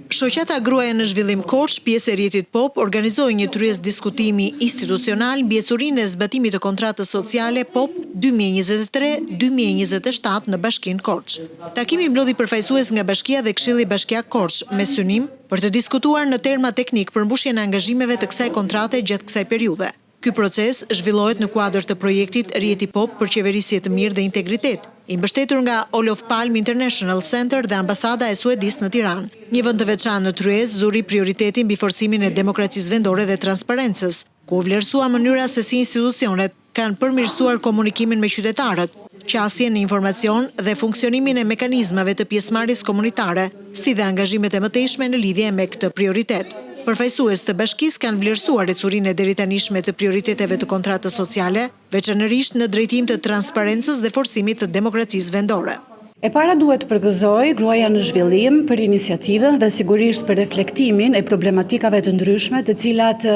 Shoqata Gruaja në Zhvillim Korç, pjesë e rrjetit POP, organizoi një tryezë diskutimi institucional mbi ecurinë e zbatimit të kontratës sociale POP 2023-2027 në Bashkinë Korç. Takimi mblodhi përfaqësues nga Bashkia dhe Këshilli Bashkiak Korç me synim për të diskutuar në terma teknik përmbushjen e angazhimeve të kësaj kontrate gjatë kësaj periudhe. Ky proces zhvillohet në kuadër të projektit Rrjeti POP për qeverisje të mirë dhe integritet, i mbështetur nga Olof Palme International Center dhe Ambasada e Suedisë në Tiranë. Një vend të veçantë në tryezë zuri prioritetin mbi forcimin e demokracisë vendore dhe transparencës, ku u vlerësua mënyra se si institucionet kanë përmirësuar komunikimin me qytetarët, qasjen në informacion dhe funksionimin e mekanizmave të pjesëmarrjes komunitare, si dhe angazhimet e mëtejshme në lidhje me këtë prioritet. Përfaqësues të bashkisë kanë vlerësuar ecurinë e deritanishme të prioriteteve të kontratës sociale, veçanërisht në drejtim të transparencës dhe forcimit të demokracisë vendore. E para duhet të përgëzoj Gruaja në Zhvillim për iniciativën dhe sigurisht për reflektimin e problematikave të ndryshme të cilat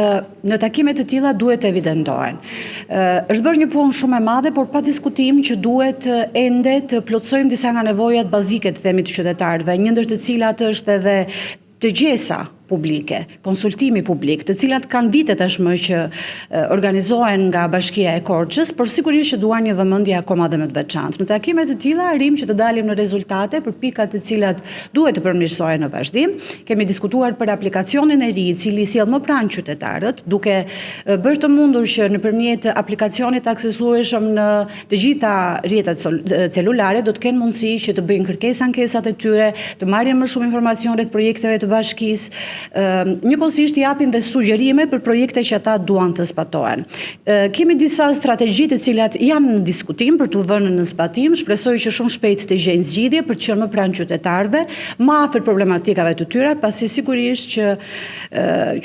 në takime të tilla duhet të evidentohen. Është bërë një punë shumë e madhe, por pa diskutim që duhet ende të plotësojmë disa nga nevojat bazike të themi të qytetarëve, një ndër të cilat është edhe të gjesa publike, konsultimi publik, të cilat kanë vite tashmë që organizohen nga Bashkia e Korçës, por sigurisht që duan një vëmendje akoma dhe më të veçantë. Në takime të tilla arrim që të dalim në rezultate për pikat të cilat duhet të përmirësohen në vazhdim. Kemi diskutuar për aplikacionin e ri, i cili sjell më pranë qytetarët, duke bërë të mundur që nëpërmjet aplikacionit aksesueshëm në të gjitha rrjetet celulare do të kenë mundësi që të bëjnë kërkesa ankesat e tyre, të marrin më shumë informacion rreth projekteve të bashkisë, njëkohësisht japin dhe sugjerime për projekte që ata duan të zbatohen. Kemi disa strategji të cilat janë në diskutim për të vënë në zbatim, shpresoj që shumë shpejt të gjejnë zgjidhje për të qenë më pranë qytetarëve, më afër problematikave të tyre, pasi sigurisht që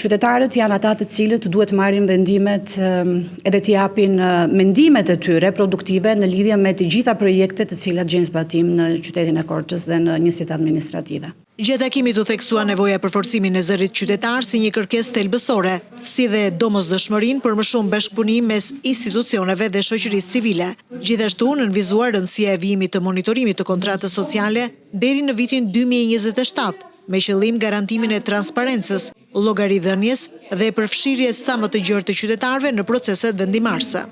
qytetarët janë ata të cilët duhet marrin vendimet edhe të japin mendimet e tyre produktive në lidhje me të gjitha projektet të cilat gjejnë zbatim në qytetin e Korçës dhe në njësitë administrative. Gjatë takimit u theksua nevoja për forcimin e zërit qytetar si një kërkesë thelbësore, si dhe domosdoshmërinë për më shumë bashkëpunim mes institucioneve dhe shoqërisë civile. Gjithashtu nënvizuar rëndësia e vijimit të monitorimit të kontratës sociale deri në vitin 2027, me qëllim garantimin e transparencës, llogaridhënies dhe përfshirjes sa më të gjerë të qytetarëve në proceset vendimarrëse.